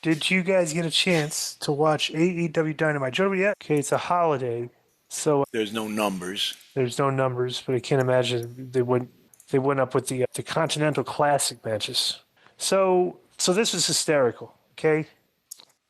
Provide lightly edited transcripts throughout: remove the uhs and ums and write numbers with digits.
Did you guys get a chance to watch AEW Dynamite? Joe, yet? Okay, it's a holiday, so There's no numbers. there's no numbers, but I can't imagine they went up with the Continental Classic matches. So this was hysterical. Okay,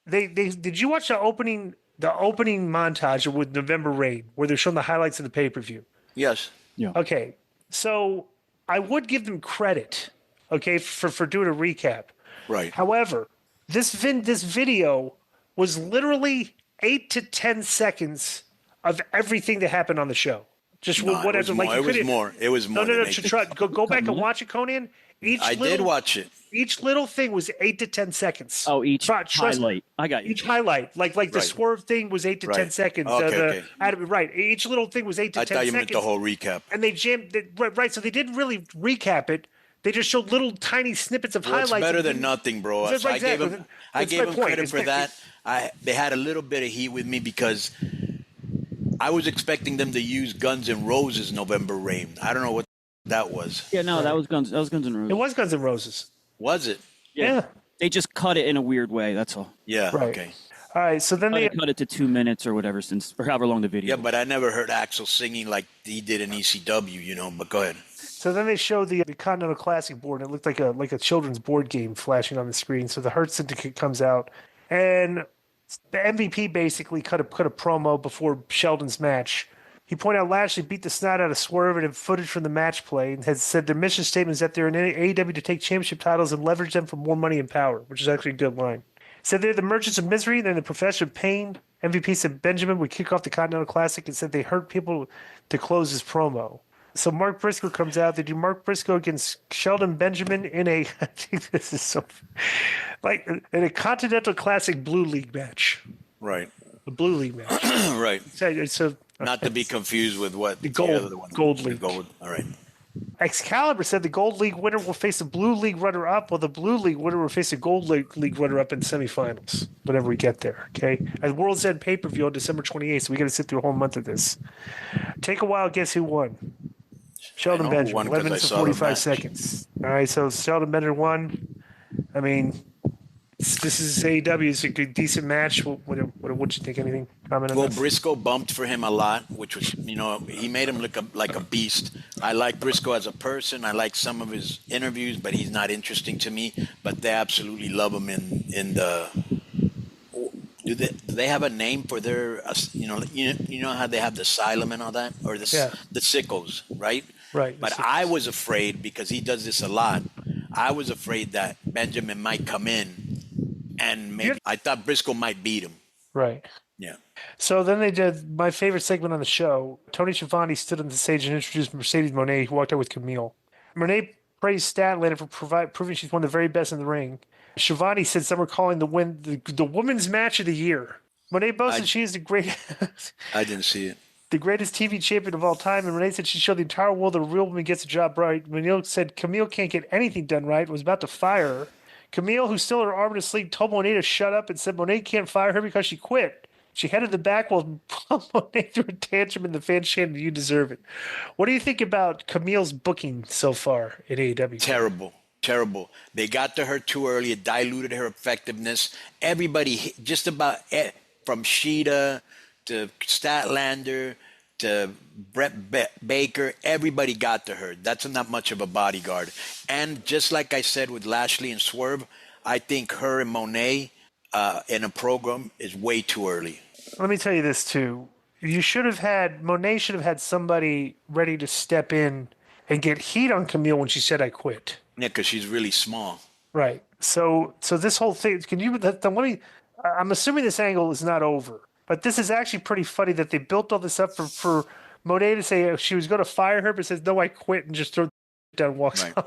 they did you watch the opening montage with November Rain where they're showing the highlights of the pay-per-view? Yes. Yeah. Okay, so I would give them credit, okay, for doing a recap. Right. However, this video was literally 8 to 10 seconds of everything that happened on the show. Just No, whatever. it was more. It was more. No. than Go back and watch it, Conan. I did watch it. Each little thing was 8 to 10 seconds. Oh, each Trust- highlight. I got you. Each highlight, like the Right. Swerve thing, was 8 to 10 Right. seconds. Okay. Right. Each little thing was 8 to I 10 thought you seconds. meant the whole recap. And they jammed right. So they didn't really recap it. They just showed little tiny snippets of Well, it's highlights. better than nothing, bro. That's So right, I gave exactly. him That's my point. credit for that. They had a little bit of heat with me because I was expecting them to use Guns N' Roses November Rain. I don't know what that was. Yeah, no, that was Guns. That was Guns N' Roses. It was Guns N' Roses. Was it? Yeah. They just cut it in a weird way. That's all. Yeah. Right. Okay. All right. So then They they cut it to 2 minutes or whatever, or however long the video. Yeah, but I never heard Axel singing like he did in ECW, But go ahead. showed the Continental Classic board. And it looked like a children's board game flashing on the screen. So the Hurt Syndicate comes out, and the MVP basically cut a promo before Sheldon's match. He pointed out Lashley beat the snot out of Swerve and had footage from the match play, and has said their mission statement is that they're in AEW to take championship titles and leverage them for more money and power, which is actually a good line. Said they're the merchants of misery, they're the profession of pain. MVP said Benjamin would kick off the Continental Classic and said they hurt people to close his promo. So Mark Briscoe comes out. They do Mark Briscoe against Sheldon Benjamin in I think this is so, in a Continental Classic Blue League match. Right. The Blue League match. Right. So Not to be confused with what The gold- other one. Gold League. The gold. All right. Excalibur said the Gold League winner will face the Blue League runner-up, while the Blue League winner will face the Gold League runner-up in semifinals, whenever we get there, okay? At World's End pay-per-view on December 28th, so we got to sit through a whole month of this. Take a while, guess who won? Sheldon I know who Benjamin, won 11 'cause I minutes and saw the 45 match. seconds. All right, so Sheldon Benjamin won. I mean, this is AEW. It's a good, decent match. What you think? Anything? Comment on Well, this? Briscoe bumped for him a lot, which was, he made him look like a beast. I like Briscoe as a person. I like some of his interviews, but he's not interesting to me. But they absolutely love him in the. Do they have a name for their, you know how they have the asylum and all that, or the sickos, right? Right. But I was afraid, because he does this a lot. I was afraid that Benjamin might come in, and maybe I thought Briscoe might beat him. Right. Yeah. So then they did my favorite segment on the show. Tony Schiavone stood on the stage and introduced Mercedes Moné, who walked out with Camille. Moné praised Statlander for proving she's one of the very best in the ring. Schiavone said some were calling the win the women's match of the year. Moné boasted she is the greatest. I didn't see it. The greatest TV champion of all time, and Renee said she showed the entire world that a real woman gets the job right. Manil said Camille can't get anything done right and was about to fire her. Camille, who's still in her arm in sleep, told Monet to shut up and said Monet can't fire her because she quit. She headed the back while Monet threw a tantrum in the fan chanted, "You deserve it." What do you think about Camille's booking so far in AEW? Terrible. They got to her too early. It diluted her effectiveness. Everybody, just about from Sheeta to Statlander to Brett Baker, everybody got to her. That's not much of a bodyguard. And just like I said with Lashley and Swerve, I think her and Monet in a program is way too early. Let me tell you this too. Monet should have had somebody ready to step in and get heat on Camille when she said, "I quit." Yeah, because she's really small. Right. So this whole thing, I'm assuming this angle is not over, but this is actually pretty funny that they built all this up for Monet to say she was going to fire her, but says, "No, I quit," and just throws it down and walks Right. off.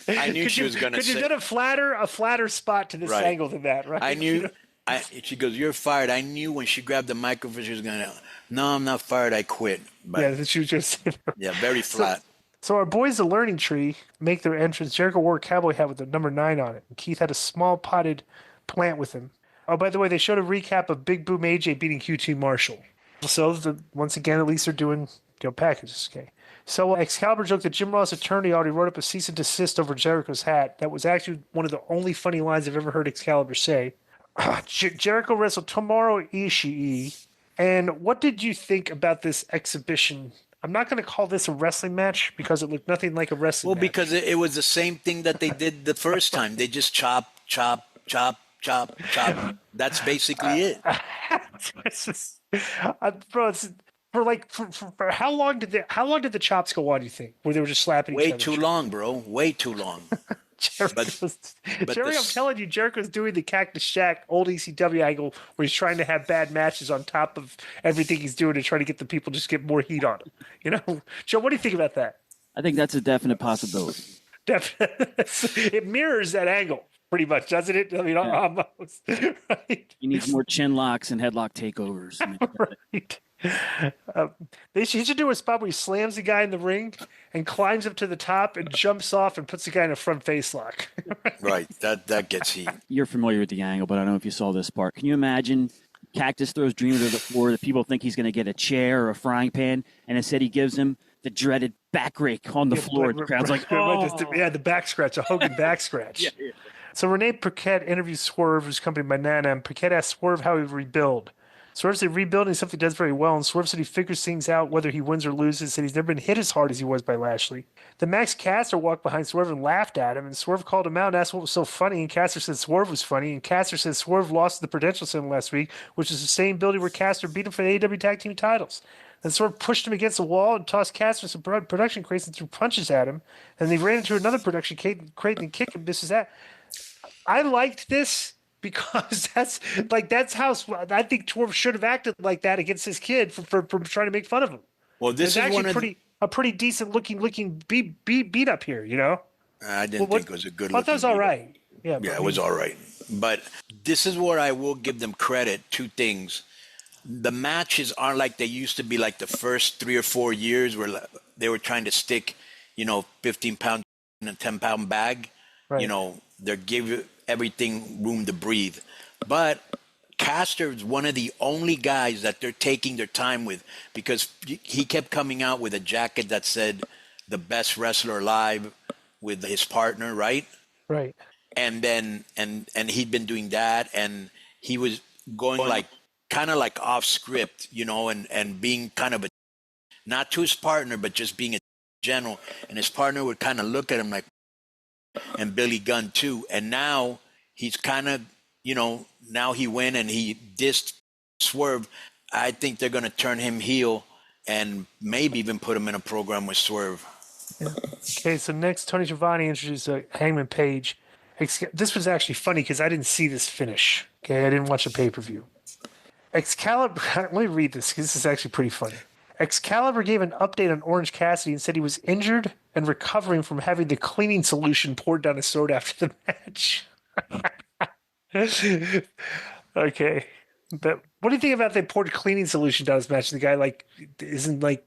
I knew she was going to say. Could you done a flatter spot to this Right. angle than that, right? I knew. She goes, "You're fired." I knew when she grabbed the microphone, she was going to, "No, I'm not fired. I quit." But, Yeah, she was just saying. yeah, very flat. So our boys, the Learning Tree, make their entrance. Jericho wore a cowboy hat with the number 9 on it. And Keith had a small potted plant with him. Oh, by the way, they showed a recap of Big Boom AJ beating QT Marshall. So once again, at least they're doing packages. Okay. So Excalibur joked that Jim Ross' attorney already wrote up a cease and desist over Jericho's hat. That was actually one of the only funny lines I've ever heard Excalibur say. Jericho wrestled Tomohiro Ishii. And what did you think about this exhibition? I'm not going to call this a wrestling match because it looked nothing like a wrestling match. Because it was the same thing that they did the first time. They just chop, chop, chop, chop, chop. That's basically it. It's just, bro, for how long did the chops go on? You think where they were just slapping each other? Way too long, bro. Way too long. Jerry, I'm telling you, Jericho's doing the Cactus Jack old ECW angle where he's trying to have bad matches on top of everything he's doing to try to get the people just get more heat on him. You know, Joe, what do you think about that? I think that's a definite possibility. It mirrors that angle pretty much, doesn't it? I mean, almost. Right? He needs more chin locks and headlock takeovers. Right. He should do a spot where he slams the guy in the ring and climbs up to the top and jumps off and puts the guy in a front face lock. Right. That gets heat. You're familiar with the angle, but I don't know if you saw this part. Can you imagine Cactus throws Dreamer to the floor, the people think he's going to get a chair or a frying pan, and instead he gives him the dreaded back rake on the floor. The crowd's like, oh. The back scratch, a Hogan back scratch. Yeah. So Renee Paquette interviews Swerve, who's accompanied by Nana, and Paquette asks Swerve how he would rebuild. Swerve said rebuilding is something he does very well, and Swerve said he figures things out whether he wins or loses, and he's never been hit as hard as he was by Lashley. Then Max Caster walked behind Swerve and laughed at him, and Swerve called him out and asked what was so funny, and Caster said Swerve was funny, and Caster said Swerve lost to the Prudential Center last week, which is the same building where Caster beat him for the AEW Tag Team titles. Then Swerve pushed him against the wall and tossed Caster some production crates and threw punches at him, and they ran into another production crate and kicked him. This is that. I liked this because that's how I think Swerve should have acted like that against his kid for trying to make fun of him. Well, this is actually a pretty decent looking beat up here, you know. I didn't think it was a good. I thought it was all right. Yeah, it was all right. But this is where I will give them credit. Two things: the matches aren't like they used to be, like the first 3 or 4 years where they were trying to stick, 15-pound in a 10-pound bag. Right. They give everything room to breathe. But Caster is one of the only guys that they're taking their time with, because he kept coming out with a jacket that said the best wrestler alive with his partner, right? Right. And then and he'd been doing that, and he was going kind of like off script, and being kind of not to his partner, but just being a general. And his partner would kind of look at him like, and Billy Gunn too. And now he's kind of, now he went and he dissed Swerve. I think they're going to turn him heel and maybe even put him in a program with Swerve. Yeah. Okay, so next, Tony Schiavone introduced Hangman Page. This was actually funny because I didn't see this finish. Okay, I didn't watch a pay-per-view. Excalibur, let me read this because this is actually pretty funny. Excalibur gave an update on Orange Cassidy and said he was injured and recovering from having the cleaning solution poured down his throat after the match. Okay. But what do you think about they poured cleaning solution down his match? And the guy isn't I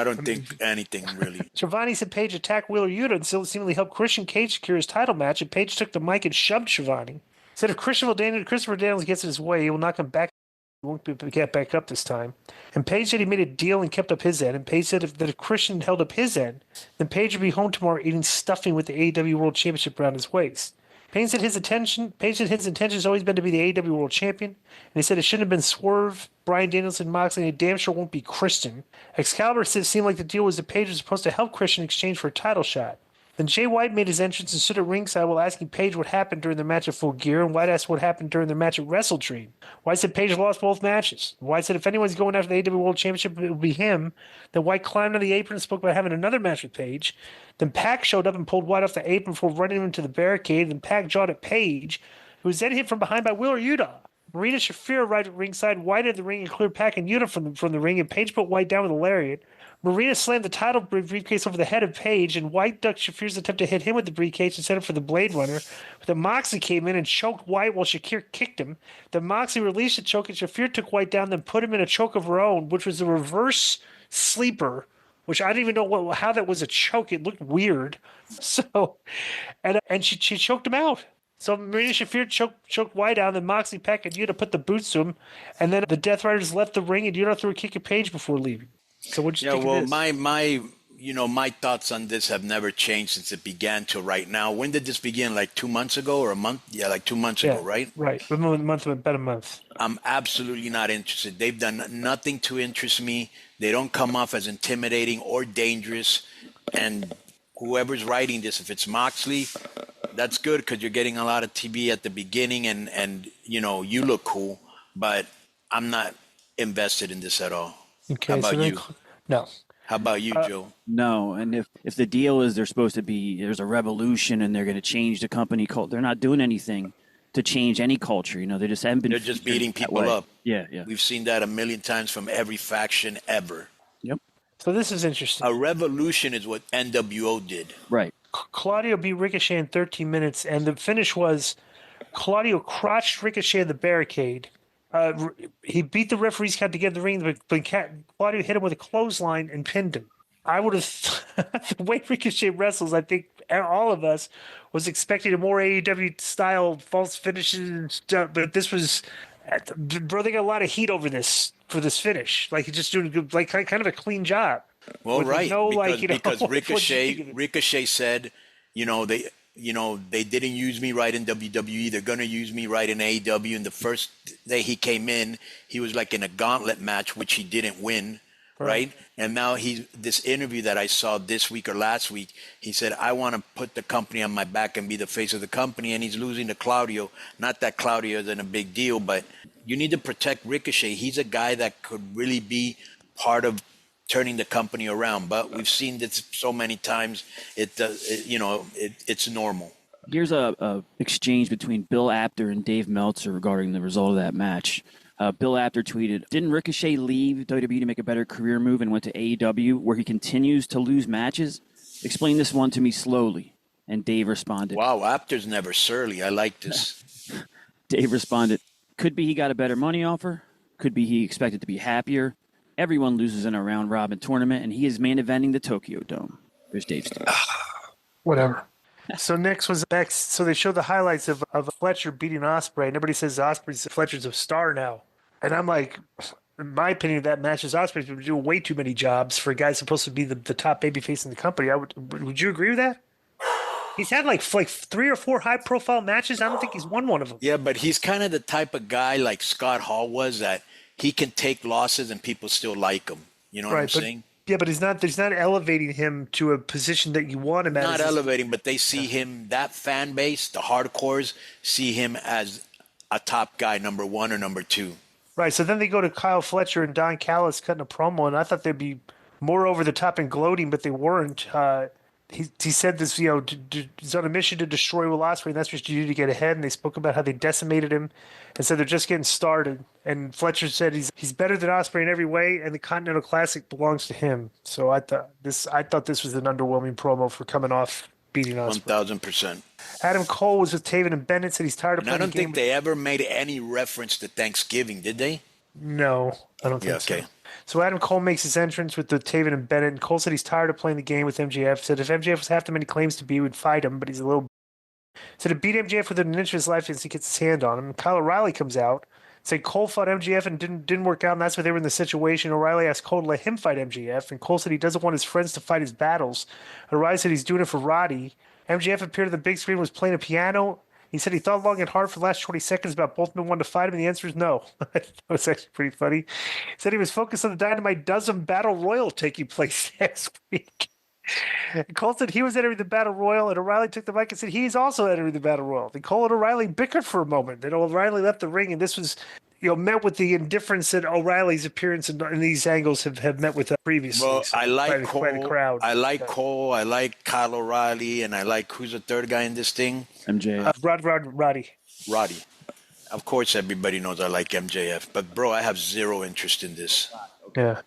don't think anything really. Schiavone said Page attacked Wheeler Yuta and still seemingly helped Christian Cage secure his title match, and Page took the mic and shoved Schiavone. Said if Christopher Daniels gets in his way, he will knock him back. He won't get back up this time. And Page said he made a deal and kept up his end. And Page said that if Christian held up his end, then Page would be home tomorrow eating stuffing with the AEW World Championship around his waist. Page said his intention has always been to be the AEW World Champion, and he said it shouldn't have been Swerve, Bryan Danielson, Moxley, and it damn sure won't be Christian. Excalibur said it seemed like the deal was that Page was supposed to help Christian in exchange for a title shot. Then Jay White made his entrance and stood at ringside while asking Page what happened during the match at Full Gear, and White asked what happened during the match at Wrestle Dream. White said Page lost both matches. White said if anyone's going after the AEW World Championship, it would be him. Then White climbed on the apron and spoke about having another match with Page. Then Pac showed up and pulled White off the apron before running him into the barricade. Then Pac jawed at Page, who was then hit from behind by Wheeler Yuta. Marina Shafir arrived at ringside. White entered the ring and cleared Pac and Yuta from the ring, and Page put White down with a lariat. Marina slammed the title briefcase over the head of Page, and White ducked Shafir's attempt to hit him with the briefcase and set up for the Blade Runner. But then Moxley came in and choked White while Shafir kicked him. Then Moxley released the choke, and Shafir took White down, then put him in a choke of her own, which was a reverse sleeper, which I didn't even know how that was a choke. It looked weird. So, and she choked him out. So Mina Shafir choked White out, and then Moxley, Peck, and Yuta put the boots to him, and then the Death Riders left the ring, and Yuta threw a kick at Page before leaving. So what'd you think of this? My thoughts on this have never changed since it began till right now. When did this begin? Like 2 months ago or a month? Yeah, like 2 months ago, right? Right. About a month. I'm absolutely not interested. They've done nothing to interest me. They don't come off as intimidating or dangerous. And whoever's writing this, if it's Moxley, that's good because you're getting a lot of TV at the beginning and you look cool. But I'm not invested in this at all. Okay, How about you? No. How about you, Joe? No, and if the deal is there's a revolution and they're going to change the company culture, they're not doing anything to change any culture. They just haven't been. They're just beating people up. Yeah. We've seen that a million times from every faction ever. Yep. So this is interesting. A revolution is what NWO did. Right. Claudio beat Ricochet in 13 minutes, and the finish was Claudio crotched Ricochet in the barricade. He beat the referee's count to get in the ring, but Claudio hit him with a clothesline and pinned him. I would have, the way Ricochet wrestles, I think all of us was expecting a more AEW style false finishes and stuff, but this was, bro, they got a lot of heat over this for this finish. Like, he's just doing kind of a clean job. Well, right, because Ricochet said, they didn't use me right in WWE. They're going to use me right in AEW. And the first day he came in, he was like in a gauntlet match, which he didn't win, right? And now this interview that I saw this week or last week, he said, I want to put the company on my back and be the face of the company. And he's losing to Claudio. Not that Claudio isn't a big deal, but you need to protect Ricochet. He's a guy that could really be part of turning the company around, but we've seen this so many times. It's normal. Here's a exchange between Bill Apter and Dave Meltzer regarding the result of that match. Bill Apter tweeted, "Didn't Ricochet leave WWE to make a better career move and went to AEW, where he continues to lose matches? Explain this one to me slowly." And Dave responded, "Wow, Apter's never surly. I like this." Dave responded, "Could be he got a better money offer. Could be he expected to be happier. Everyone loses in a round-robin tournament, and he is main eventing the Tokyo Dome." There's Dave's story. Whatever. So next was X. So they showed the highlights of Fletcher beating Ospreay. And everybody says Fletcher's a star now. And I'm like, in my opinion, that match is Ospreay's been doing way too many jobs for a guy supposed to be the top babyface in the company. Would you agree with that? He's had like 3 or 4 high-profile matches. I don't think he's won one of them. Yeah, but he's kind of the type of guy like Scott Hall was that he can take losses and people still like him. You know what I'm saying? Yeah, but he's not elevating him to a position that you want him at. Not elevating, but they see him, that fan base, the hardcores, see him as a top guy, number 1 or number 2. Right. So then they go to Kyle Fletcher and Don Callis cutting a promo, and I thought they'd be more over the top and gloating, but they weren't. He said this, he's on a mission to destroy Will Ospreay, and that's what you do to get ahead. And they spoke about how they decimated him and said they're just getting started. And Fletcher said he's better than Ospreay in every way, and the Continental Classic belongs to him. So I thought this was an underwhelming promo for coming off beating Ospreay. 1,000%. Adam Cole was with Taven and Bennett, said he's tired of playing I don't think they ever made any reference to Thanksgiving, did they? No, I don't think so. So Adam Cole makes his entrance with the Taven and Bennett, and Cole said he's tired of playing the game with MJF. Said if MJF was half the man he claims to be, he would fight him, but he's a little... Said to beat MJF within an inch of his life as he gets his hand on him. Kyle O'Reilly comes out, said Cole fought MJF and didn't work out, and that's why they were in the situation. O'Reilly asked Cole to let him fight MJF, and Cole said he doesn't want his friends to fight his battles. O'Reilly said he's doing it for Roddy. MJF appeared on the big screen, was playing a piano. He said he thought long and hard for the last 20 seconds about both men wanting to fight him, and the answer is no. That was actually pretty funny. He said he was focused on the Dynamite Dozen Battle Royal taking place next week. And Cole said he was entering the Battle Royal, and O'Reilly took the mic and said he's also entering the Battle Royal. Then Cole and O'Reilly bickered for a moment. Then O'Reilly left the ring, and this was met with the indifference that O'Reilly's appearance in these angles have met with previously. Well, I like Cole. By the crowd. I like Cole. I like Kyle O'Reilly, and I like who's the third guy in this thing? MJF. Roddy. Roddy. Of course, everybody knows I like MJF, but bro, I have zero interest in this. Yeah.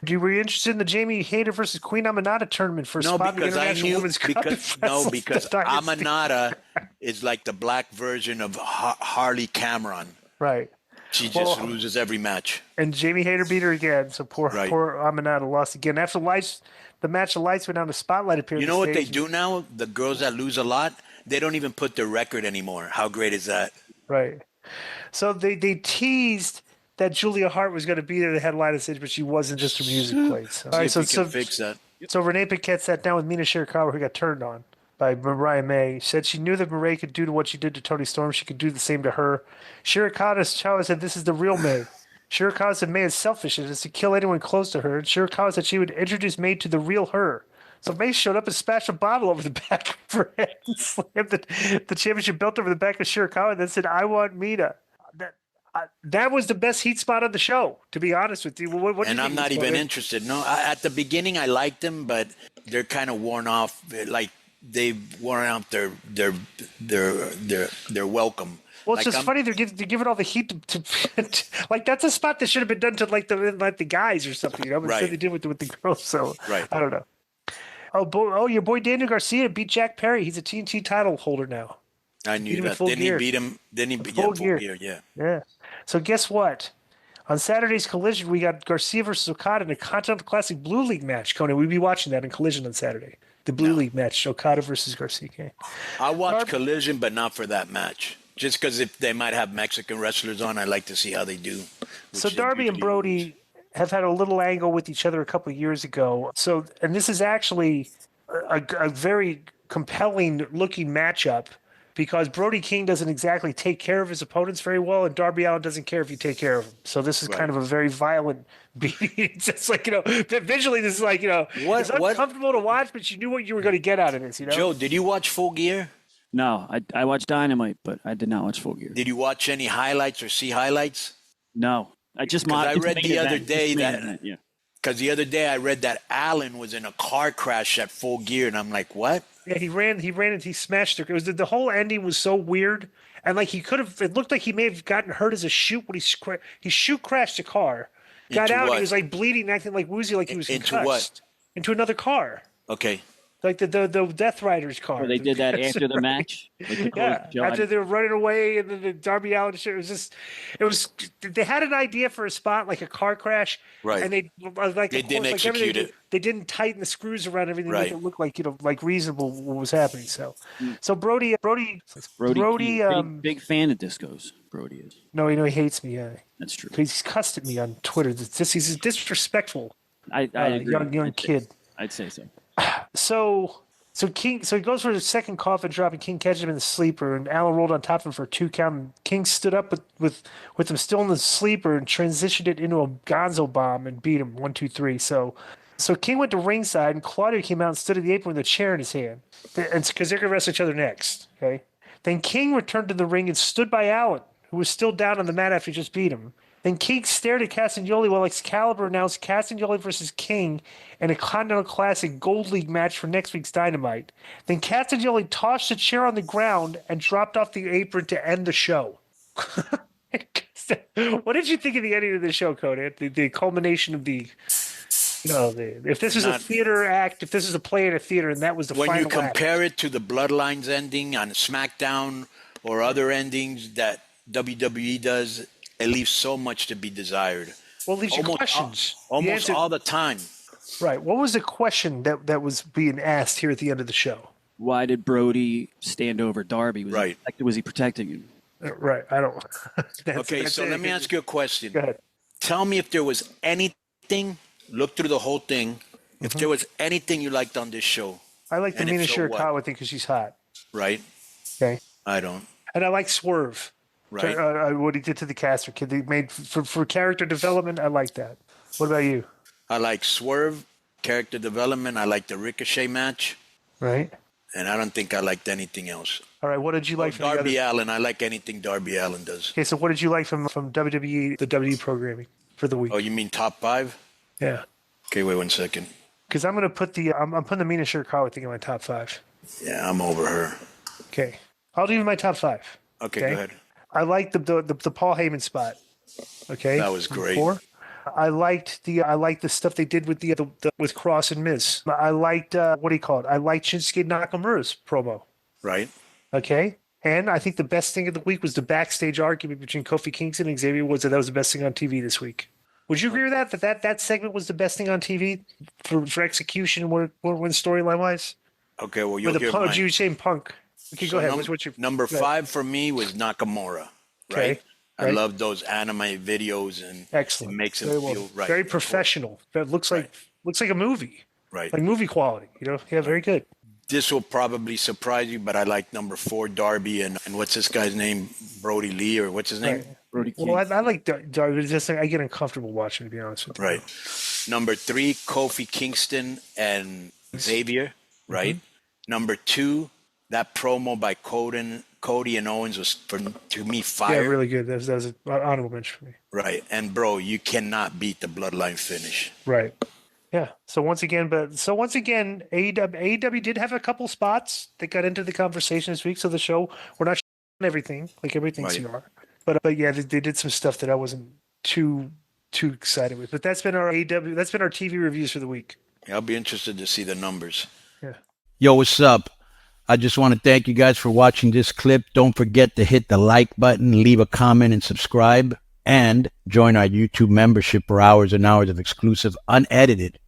Were you interested in the Jamie Hayter versus Queen Aminata tournament for a spot in the International Women's Cup? Because Aminata is like the black version of Harley Cameron. Right. She just loses every match. And Jamie Hayter beat her again, so poor Aminata lost again. After the match, the lights went down, the spotlight appeared. You know what they do now? The girls that lose a lot, they don't even put the record anymore. How great is that? Right. So they teased that Julia Hart was going to be there to headline the stage, but she wasn't. Just her music played. So, all right, See if we can fix that. So Renee Paquette sat down with Mina Shirakawa, who got turned on by Mariah May. Said she knew that Mariah could do to what she did to Toni Storm. She could do the same to her. Shirakawa said, "This is the real May." Shirakawa said May is selfish and is to kill anyone close to her. And Shirakawa said she would introduce May to the real her. So May showed up and smashed a bottle over the back of her head and slammed the championship belt over the back of Shirakawa and then said, "I want Mina." That was the best heat spot on the show, to be honest with you. What and I'm not even interested. No, at the beginning I liked them, but they're kind of worn off. Like they've worn out their welcome. Well, it's like just funny they're giving all the heat to like that's a spot that should have been done to like the guys or something, you know. But right. Instead they did with the girls. So right. I don't know. Oh, your boy Daniel Garcia beat Jack Perry. He's a TNT title holder now. I knew that. Didn't he beat him? Didn't he beat him? Full gear? Yeah. So guess what? On Saturday's Collision, we got Garcia versus Okada in a Continental Classic Blue League match. Conan, we'll be watching that in Collision on Saturday. The Blue League match, Okada versus Garcia. Okay. I watch Collision, but not for that match. Just because if they might have Mexican wrestlers on, I like to see how they do. So Darby and Brody have had a little angle with each other a couple of years ago. So, and this is actually a very compelling looking matchup because Brody King doesn't exactly take care of his opponents very well, and Darby Allin doesn't care if you take care of him. So this is kind of a very violent beating. It's just like, you know, visually this is like, you know, it's uncomfortable to watch, but you knew what you were going to get out of this, you know? Joe, did you watch Full Gear? No, I watched Dynamite, but I did not watch Full Gear. Did you watch any highlights or see highlights? No. I read the other day that because the other day I read that Allin was in a car crash at Full Gear, and I'm like, what? Yeah, he ran and he smashed her. It was the whole ending was so weird, and like he could have. It looked like he may have gotten hurt as a shoot when he shoot crashed the car, got out, and he was like bleeding, acting like woozy, like he was concussed. Into what? Into another car. Okay. Like the Death Riders car. Oh, they did that after the match? Like after they were running away, and then the Darby Allin shit. They had an idea for a spot, like a car crash. Right. And they didn't execute it. They didn't tighten the screws around everything to make it look like, you know, like reasonable what was happening. So Brody, big fan of discos. Brody is. No, you know, he hates me. Yeah. That's true. He's cussed at me on Twitter. He's disrespectful. I agree. Young kid. I'd say so. So he goes for his second coffin drop, and King catches him in the sleeper, and Allin rolled on top of him for a 2 count. And King stood up with him still in the sleeper and transitioned it into a gonzo bomb and beat him 1, 2, 3. So King went to ringside, and Claudio came out and stood at the apron with a chair in his hand, and because they're gonna wrestle each other next. Okay. Then King returned to the ring and stood by Allin, who was still down on the mat after he just beat him. Then King stared at Castagnoli while Excalibur announced Castagnoli versus King in a Continental Classic Gold League match for next week's Dynamite. Then Castagnoli tossed the chair on the ground and dropped off the apron to end the show. What did you think of the ending of the show, Konnan? The culmination of if this was a theater act, if this was a play in a theater, and that was the final act. When you compare it to the Bloodlines ending on SmackDown or other endings that WWE does, it leaves so much to be desired. Well, it leaves you questions. Almost all the time. Right. What was the question that was being asked here at the end of the show? Why did Brody stand over Darby? Was he protecting him? Right. I don't. So let me ask you a question. Go ahead. Tell me if there was anything, look through the whole thing, if there was anything you liked on this show. I like the Mina Shirakawa thing because she's hot. Right. Okay. I don't. And I like Swerve. Right. What he did to the Caster kid. They made for character development. I like that. What about you? I like Swerve, character development. I like the Ricochet match. Right. And I don't think I liked anything else. All right. What did you like from Darby Allin? I like anything Darby Allin does. Okay. So what did you like from WWE, the WWE programming for the week? Oh, you mean top 5? Yeah. Okay, wait 1 second. Because I'm going to put I'm putting the Mina Shirakawa thing in my top 5. Yeah, I'm over her. Okay. I'll do my top 5. Okay, go ahead. I liked the Paul Heyman spot. Okay, that was great. I liked the stuff they did with with Cross and Miz. I liked what do you call it? I liked Shinsuke Nakamura's promo. Right. Okay, and I think the best thing of the week was the backstage argument between Kofi Kingston and Xavier Woods. That was the best thing on TV this week. Would you agree with that? That segment was the best thing on TV for execution and when storyline wise. Okay, well you'll hear mine. You saying Punk? Okay, go ahead. What's your number 5 for me was Nakamura, right? Okay. I love those anime videos, and Excellent. it makes him Very feel right. Very professional. That looks like a movie. Right. Like movie quality, Yeah, very good. This will probably surprise you, but I like number 4, Darby, and what's this guy's name? Brody Lee, or what's his name? Right. Brody Well, I like Darby. Just I get uncomfortable watching, to be honest with you. Right. Number 3, Kofi Kingston and Xavier, right? Number 2, that promo by Cody and Owens was, to me, fire. Yeah, really good. That was an honorable mention for me. Right. And, bro, you cannot beat the Bloodline finish. Right. Yeah. So once again, AEW did have a couple spots that got into the conversation this week. So the show, we're not on everything like everything you are, but yeah, they did some stuff that I wasn't too excited with. But that's been our AEW. That's been our TV reviews for the week. Yeah, I'll be interested to see the numbers. Yeah. Yo, what's up? I just want to thank you guys for watching this clip. Don't forget to hit the like button, leave a comment, and subscribe. And join our YouTube membership for hours and hours of exclusive, unedited,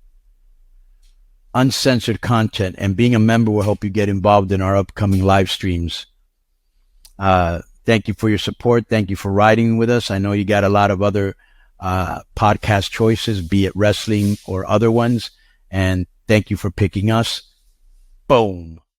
uncensored content. And being a member will help you get involved in our upcoming live streams. Thank you for your support. Thank you for riding with us. I know you got a lot of other podcast choices, be it wrestling or other ones. And thank you for picking us. Boom.